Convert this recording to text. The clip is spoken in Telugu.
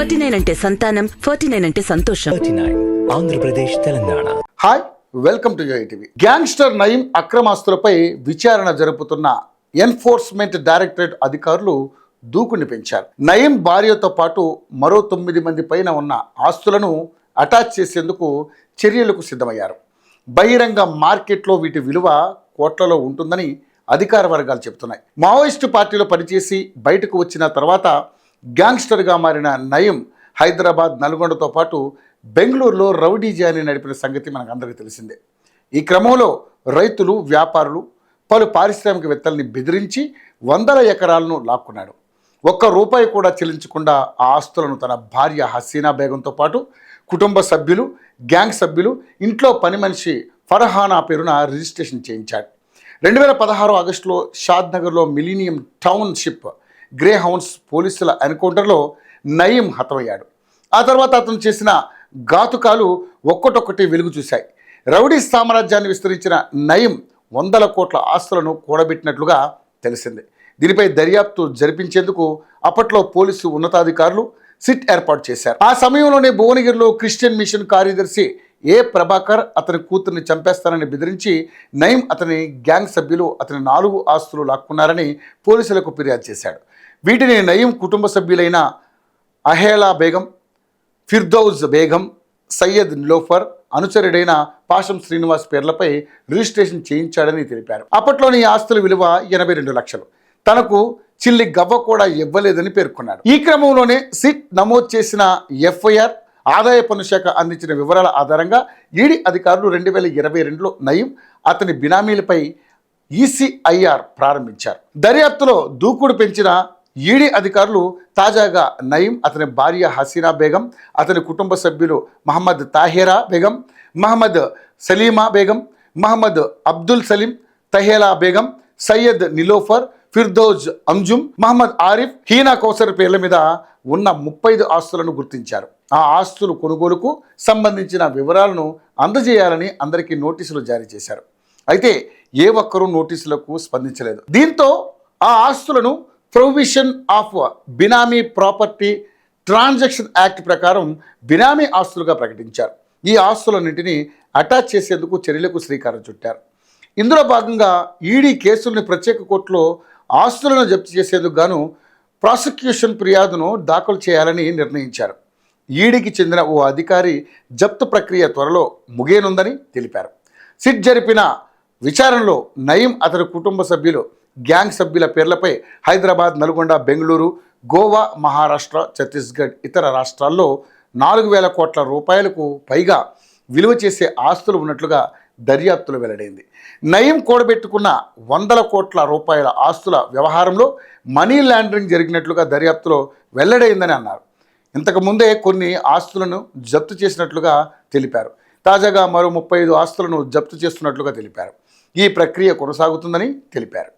39 అంటే సంతానం, 49 అంటే సంతోషం. 39 Andhra Pradesh Telangana. Hi, welcome to TV. Gangster Nayeem అక్రమాస్తులపై విచారణ జరుపుతున్న ఎన్ఫోర్స్మెంట్ డైరెక్టరేట్ అధికారులు దూకుని పెంచారు. నయీం భార్యతో పాటు మరో 9 మంది పైన ఉన్న ఆస్తులను అటాచ్ చేసేందుకు చర్యలకు సిద్ధమయ్యారు. బహిరంగ మార్కెట్లో వీటి విలువ కోట్లలో ఉంటుందని అధికార వర్గాలు చెబుతున్నాయి. మావోయిస్టు పార్టీలో పనిచేసి బయటకు వచ్చిన తర్వాత గ్యాంగ్స్టర్గా మారిన నయీం హైదరాబాద్, నల్గొండతో పాటు బెంగళూరులో రౌడీజాని నడిపిన సంగతి మనకు అందరికీ తెలిసిందే. ఈ క్రమంలో రైతులు, వ్యాపారులు, పలు పారిశ్రామికవేత్తల్ని బెదిరించి వందల ఎకరాలను లాక్కున్నాడు. ₹1 కూడా చెల్లించకుండా ఆ ఆస్తులను తన భార్య హసీనా బేగంతో పాటు కుటుంబ సభ్యులు, గ్యాంగ్ సభ్యులు, ఇంట్లో పని మనిషి ఫర్హానా పేరున రిజిస్ట్రేషన్ చేయించాడు. 2016 ఆగస్టులో షాద్నగర్లో మిలీనియం టౌన్షిప్ గ్రే హౌన్స్ పోలీసుల ఎన్కౌంటర్లో నయీం హతమయ్యాడు. ఆ తర్వాత అతను చేసిన ఘాతుకాలు ఒక్కొక్కటి వెలుగు చూశాయి. రౌడీ సామ్రాజ్యాన్ని విస్తరించిన నయీం వందల కోట్ల ఆస్తులను కూడబెట్టినట్లుగా తెలిసింది. దీనిపై దర్యాప్తు జరిపించేందుకు అప్పట్లో పోలీసు ఉన్నతాధికారులు సిట్ ఏర్పాటు చేశారు. ఆ సమయంలోనే భువనగిరిలో క్రిస్టియన్ మిషన్ కార్యదర్శి ప్రభాకర్ అతని కూతుర్ని చంపేస్తానని బెదిరించి నయీం, అతని గ్యాంగ్ సభ్యులు అతని 4 ఆస్తులు లాక్కున్నారని పోలీసులకు ఫిర్యాదు చేశాడు. వీటిని నయీం కుటుంబ సభ్యులైన అహేలా బేగం, ఫిర్దౌజ్ బేగం, సయ్యద్ నిలోఫర్, అనుచరుడైన పాషం శ్రీనివాస్ పేర్లపై రిజిస్ట్రేషన్ చేయించాడని తెలిపారు. అప్పట్లోని ఆస్తుల విలువ 82 లక్షలు. తనకు చిల్లి గవ్వ కూడా ఇవ్వలేదని పేర్కొన్నాడు. ఈ క్రమంలోనే సిట్ నమోదు చేసిన ఎఫ్ఐఆర్, ఆదాయ పన్ను శాఖ అందించిన వివరాల ఆధారంగా ఈడీ అధికారులు 2022లో నయీం, అతని బినామీలపై ఈసీఐఆర్ ప్రారంభించారు. దర్యాప్తులో దూకుడు పెంచిన ఈడీ అధికారులు తాజాగా నయీం, అతని భార్య హసీనా బేగం, అతని కుటుంబ సభ్యులు మహమ్మద్ తాహేరా బేగం, మహమ్మద్ సలీమా బేగం, మహమ్మద్ అబ్దుల్ సలీం, తహేలా బేగం, సయ్యద్ నిలోఫర్, ఫిర్దౌజ్ అంజుమ్, మహమ్మద్ ఆరిఫ్, హీనా కౌసర్ పేర్ల మీద ఉన్న 35 ఆస్తులను గుర్తించారు. ఆ ఆస్తులు కొనుగోలుకు సంబంధించిన వివరాలను అందజేయాలని అందరికీ నోటీసులు జారీ చేశారు. అయితే ఏ ఒక్కరూ నోటీసులకు స్పందించలేదు. దీంతో ఆ ఆస్తులను provision of benami property transaction act ప్రకారం బినామీ ఆస్తులుగా ప్రకటించారు. ఈ ఆస్తులన్నింటినీ అటాచ్ చేసేందుకు చర్యలకు శ్రీకారం చుట్టారు. ఇందులో భాగంగా ఈడీ కేసుల్ని ప్రత్యేక కోర్టులో ఆస్తులను జప్తు చేసేందుకు గాను ప్రాసిక్యూషన్ ఫిర్యాదును దాఖలు చేయాలని నిర్ణయించారు. ఈడీకి చెందిన ఓ అధికారి జప్తు ప్రక్రియ త్వరలో ముగియనుందని తెలిపారు. సిట్ జరిపిన విచారణలో నయీం, అతని కుటుంబ సభ్యులు, గ్యాంగ్ సభ్యుల పేర్లపై హైదరాబాద్, నల్గొండ, బెంగళూరు, గోవా, మహారాష్ట్ర, ఛత్తీస్గఢ్, ఇతర రాష్ట్రాల్లో 4,000 కోట్ల రూపాయలకు పైగా విలువ చేసే ఆస్తులు ఉన్నట్లుగా దర్యాప్తులు వెల్లడైంది. నయీం కూడబెట్టుకున్న వందల కోట్ల రూపాయల ఆస్తుల వ్యవహారంలో మనీ లాండరింగ్ జరిగినట్లుగా దర్యాప్తులో వెల్లడైందని అన్నారు. ఇంతకుముందే కొన్ని ఆస్తులను జప్తు చేసినట్లుగా తెలిపారు. తాజాగా మరో 35 ఆస్తులను జప్తు చేస్తున్నట్లుగా తెలిపారు. ఈ ప్రక్రియ కొనసాగుతుందని తెలిపారు.